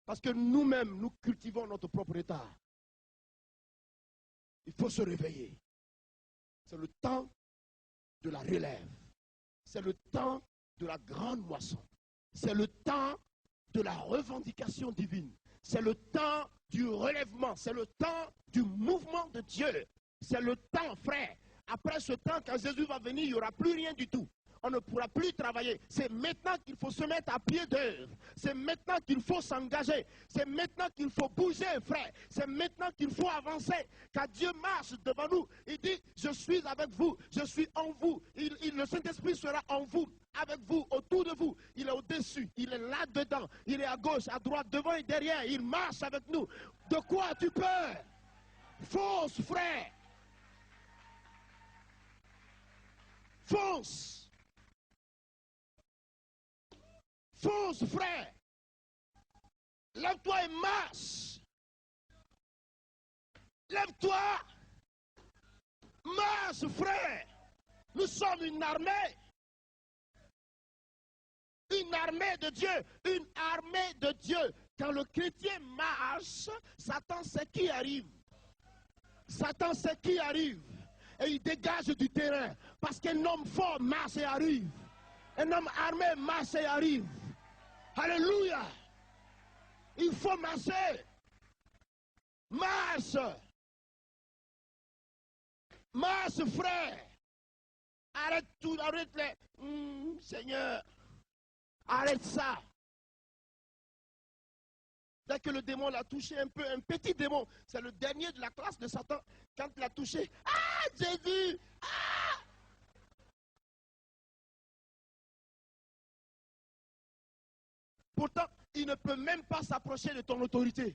Parce que nous-mêmes, nous cultivons notre propre retard. Il faut se réveiller. C'est le temps de la relève. C'est le temps de la grande moisson. C'est le temps de la revendication divine. C'est le temps du relèvement. C'est le temps du mouvement de Dieu. C'est le temps, frère. Après ce temps, quand Jésus va venir, il n'y aura plus rien du tout. On ne pourra plus travailler. C'est maintenant qu'il faut se mettre à pied d'œuvre. C'est maintenant qu'il faut s'engager. C'est maintenant qu'il faut bouger, frère. C'est maintenant qu'il faut avancer. Quand Dieu marche devant nous, il dit, je suis avec vous, je suis en vous. Le Saint-Esprit sera en vous, avec vous, autour de vous. Il est au-dessus, il est là-dedans. Il est à gauche, à droite, devant et derrière. Il marche avec nous. De quoi as-tu peur? Fonce, frère. Fonce. Fonce, frère. Lève-toi et marche. Lève-toi. Marche, frère. Nous sommes une armée. Une armée de Dieu. Une armée de Dieu. Quand le chrétien marche, Satan sait qui arrive. Satan sait qui arrive. Et il dégage du terrain. Parce qu'un homme fort marche et arrive. Un homme armé marche et arrive. Alléluia. Il faut marcher. Marche. Marche, frère. Arrête tout, arrête les... Seigneur, arrête ça. Dès que le démon l'a touché un peu, un petit démon, c'est le dernier de la classe de Satan, quand il l'a touché, ah, Jésus, ah. Pourtant, il ne peut même pas s'approcher de ton autorité.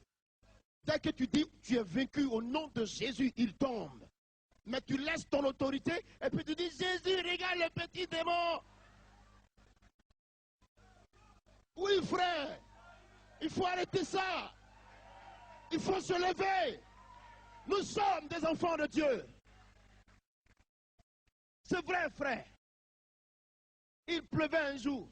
Dès que tu dis, tu es vaincu au nom de Jésus, il tombe. Mais tu laisses ton autorité et puis tu dis, Jésus, regarde le petit démon. Oui, frère, il faut arrêter ça. Il faut se lever. Nous sommes des enfants de Dieu. C'est vrai, frère. Il pleuvait un jour.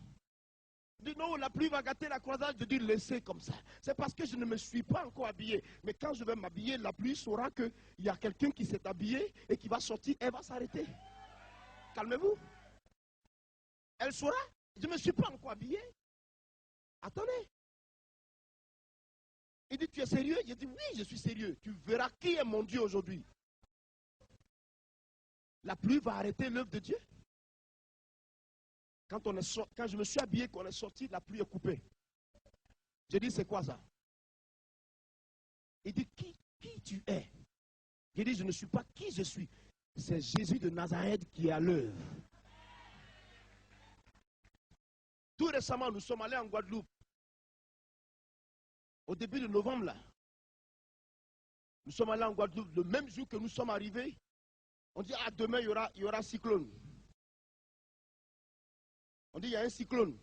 Dit non, la pluie va gâter la croisade. Je dis laissez comme ça. C'est parce que je ne me suis pas encore habillé. Mais quand je vais m'habiller, la pluie saura qu'il y a quelqu'un qui s'est habillé et qui va sortir. Elle va s'arrêter. Calmez-vous. Elle saura. Je ne me suis pas encore habillé. Attendez. Il dit tu es sérieux? J'ai dit oui, je suis sérieux. Tu verras qui est mon Dieu aujourd'hui. La pluie va arrêter l'œuvre de Dieu. Quand je me suis habillé, qu'on est sorti, la pluie est coupée. J'ai dit, c'est quoi ça? Il dit, qui tu es? Il dit, je ne suis pas qui je suis. C'est Jésus de Nazareth qui est à l'œuvre. Tout récemment, nous sommes allés en Guadeloupe. Au début de novembre, là. Nous sommes allés en Guadeloupe. Le même jour que nous sommes arrivés, on dit, ah, demain, il y aura un cyclone. On dit, il y a un cyclone.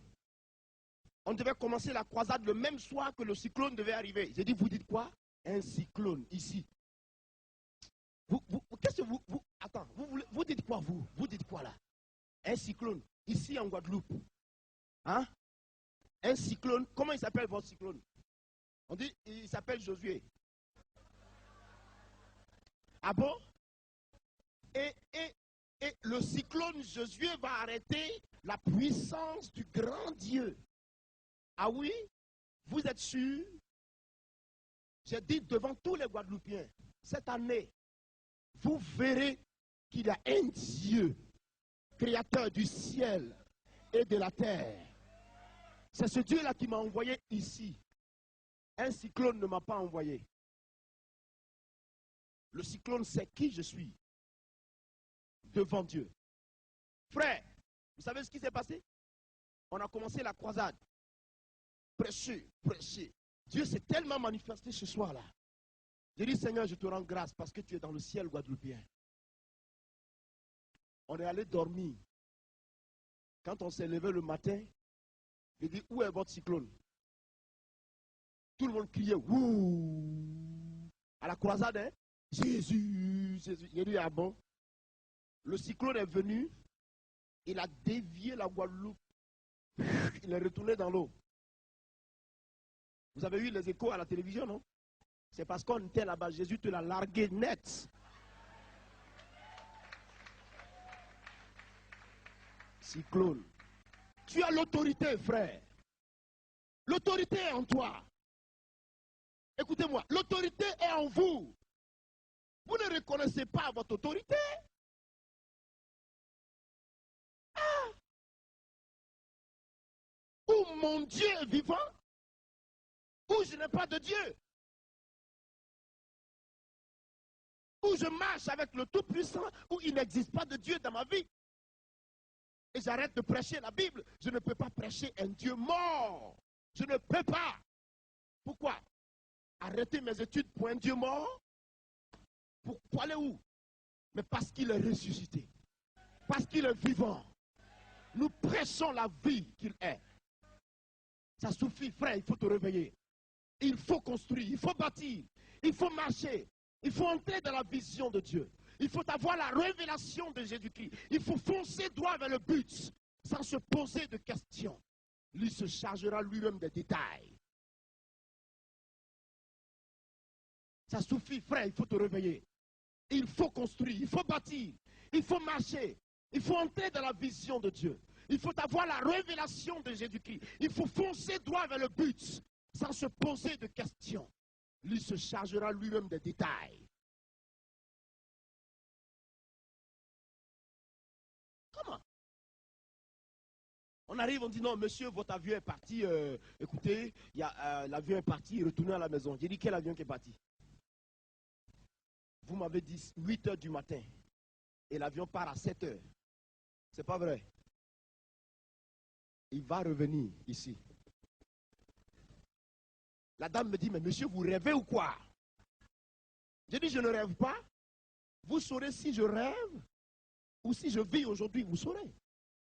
On devait commencer la croisade le même soir que le cyclone devait arriver. J'ai dit, vous dites quoi? Un cyclone, ici. Qu'est-ce que vous attends, vous dites quoi, vous? Vous dites quoi, là? Un cyclone, ici en Guadeloupe. Hein? Un cyclone, comment il s'appelle votre cyclone? On dit, il s'appelle Josué. Ah bon? Et le cyclone Josué va arrêter la puissance du grand Dieu. Ah oui? Vous êtes sûr? J'ai dit devant tous les Guadeloupéens, cette année, vous verrez qu'il y a un Dieu, créateur du ciel et de la terre. C'est ce Dieu-là qui m'a envoyé ici. Un cyclone ne m'a pas envoyé. Le cyclone sait qui je suis devant Dieu. Frère, vous savez ce qui s'est passé? On a commencé la croisade. Prêcher, prêcher. Dieu s'est tellement manifesté ce soir-là. J'ai dit, Seigneur, je te rends grâce parce que tu es dans le ciel guadeloupéen. On est allé dormir. Quand on s'est levé le matin, j'ai dit, où est votre cyclone? Tout le monde criait, ouh! À la croisade, hein? Jésus, Jésus. J'ai dit, ah bon? Le cyclone est venu, il a dévié la Guadeloupe, il est retourné dans l'eau. Vous avez eu les échos à la télévision, non? C'est parce qu'on était là-bas, Jésus te l'a largué net. Cyclone. Tu as l'autorité, frère. L'autorité est en toi. Écoutez-moi, l'autorité est en vous. Vous ne reconnaissez pas votre autorité. Ah! Ou mon Dieu est vivant, ou je n'ai pas de Dieu. Ou je marche avec le Tout-Puissant, ou il n'existe pas de Dieu dans ma vie. Et j'arrête de prêcher la Bible. Je ne peux pas prêcher un Dieu mort. Je ne peux pas. Pourquoi? Arrêter mes études pour un Dieu mort? Pour aller où? Mais parce qu'il est ressuscité. Parce qu'il est vivant. Nous prêchons la vie qu'il est. Ça suffit, frère, il faut te réveiller. Il faut construire, il faut bâtir, il faut marcher. Il faut entrer dans la vision de Dieu. Il faut avoir la révélation de Jésus-Christ. Il faut foncer droit vers le but, sans se poser de questions. Lui se chargera lui-même des détails. Ça suffit, frère, il faut te réveiller. Il faut construire, il faut bâtir, il faut marcher. Il faut entrer dans la vision de Dieu. Il faut avoir la révélation de Jésus-Christ. Il faut foncer droit vers le but, sans se poser de questions. Lui se chargera lui-même des détails. Comment? On arrive, on dit non, monsieur, votre avion est parti. Écoutez, l'avion est parti, retournez à la maison. J'ai dit, quel avion qui est parti? Vous m'avez dit 8 heures du matin. Et l'avion part à 7 heures. C'est pas vrai. Il va revenir ici. La dame me dit, mais monsieur, vous rêvez ou quoi? J'ai dit, je ne rêve pas. Vous saurez si je rêve ou si je vis aujourd'hui, vous saurez.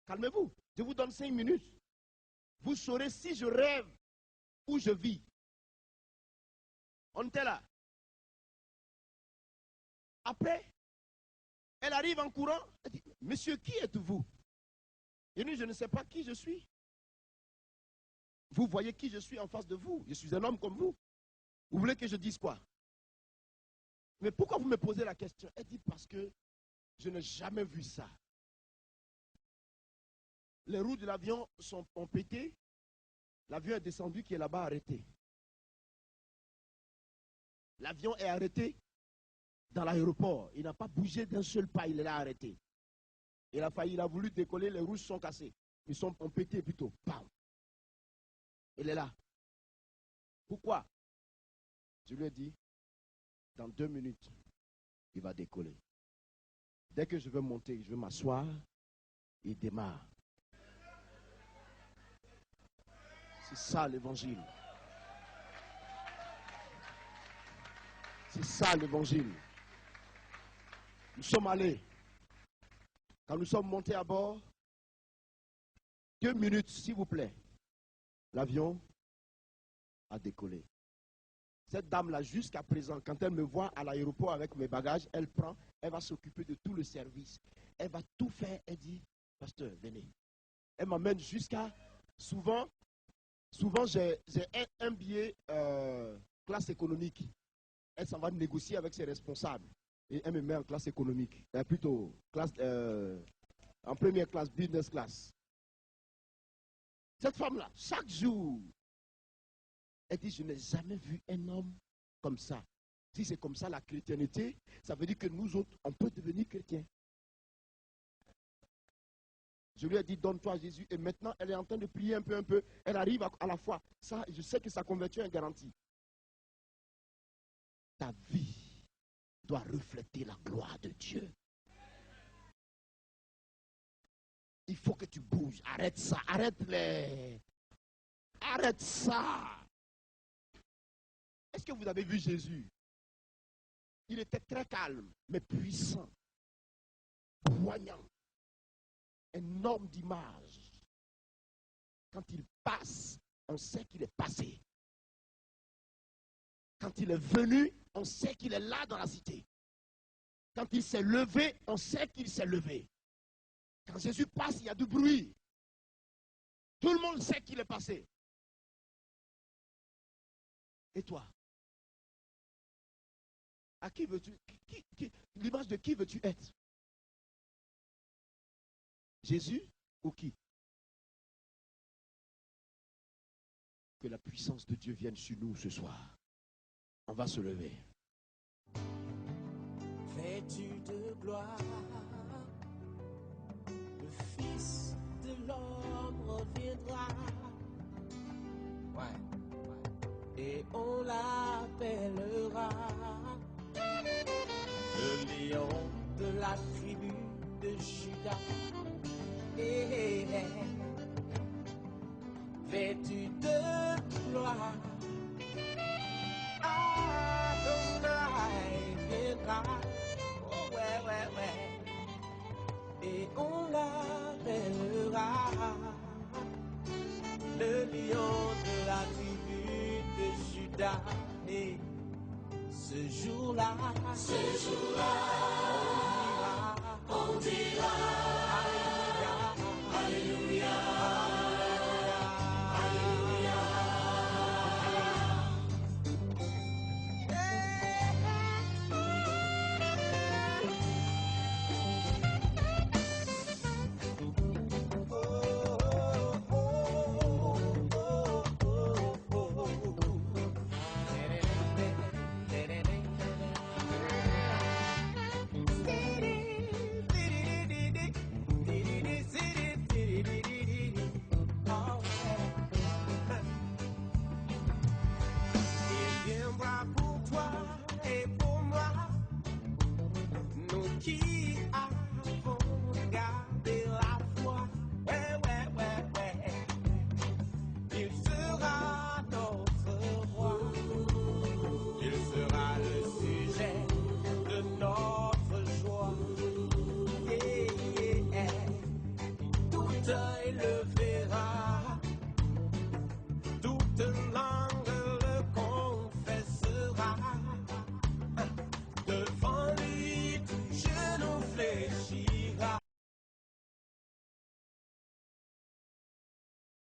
Calmez-vous. Je vous donne 5 minutes. Vous saurez si je rêve ou je vis. On était là. Après, elle arrive en courant. Elle dit, monsieur, qui êtes-vous? Et nous, je ne sais pas qui je suis. Vous voyez qui je suis en face de vous. Je suis un homme comme vous. Vous voulez que je dise quoi? Mais pourquoi vous me posez la question? Elle dit, parce que je n'ai jamais vu ça. Les roues de l'avion ont pété. L'avion est descendu qui est là-bas arrêté. L'avion est arrêté dans l'aéroport. Il n'a pas bougé d'un seul pas, il est là arrêté. Il a voulu décoller, les roues sont cassées. Ils ont pété plutôt. Bam. Il est là. Pourquoi? Je lui ai dit, Dans 2 minutes, il va décoller. Dès que je veux monter, je veux m'asseoir, il démarre. C'est ça l'évangile. C'est ça l'évangile. Nous sommes allés. Quand nous sommes montés à bord, 2 minutes, s'il vous plaît, l'avion a décollé. Cette dame-là, jusqu'à présent, quand elle me voit à l'aéroport avec mes bagages, elle va s'occuper de tout le service. Elle va tout faire. Elle dit, pasteur, venez. Elle m'amène jusqu'à, souvent j'ai un billet classe économique. Elle s'en va négocier avec ses responsables. Et elle me met en classe économique. Plutôt en première classe, business class. Cette femme-là, chaque jour, elle dit, je n'ai jamais vu un homme comme ça. Si c'est comme ça la chrétienté, ça veut dire que nous autres, on peut devenir chrétiens. Je lui ai dit, donne-toi à Jésus. Et maintenant, elle est en train de prier un peu. Elle arrive à la foi. Ça, je sais que sa conversion est garantie. Ta vie doit refléter la gloire de Dieu. Il faut que tu bouges. Arrête ça. Arrête ça. Est-ce que vous avez vu Jésus? Il était très calme, mais puissant, poignant, un homme d'image. Quand il passe, on sait qu'il est passé. Quand il est venu, on sait qu'il est là dans la cité. Quand il s'est levé, on sait qu'il s'est levé. Quand Jésus passe, il y a du bruit. Tout le monde sait qu'il est passé. Et toi? À qui veux-tu, l'image de qui veux-tu être? Jésus ou qui? Que la puissance de Dieu vienne sur nous ce soir. On va se lever. Vêtu de gloire, le Fils de l'homme reviendra. Ouais. Et on l'appellera le lion de la tribu de Juda. Vêtu de gloire, Adonai viendra. Oh ouais. Et on l'appellera le lion de la tribu de Juda. Et ce jour-là, on dira, Alléluia, Alléluia, œil le verra, toute langue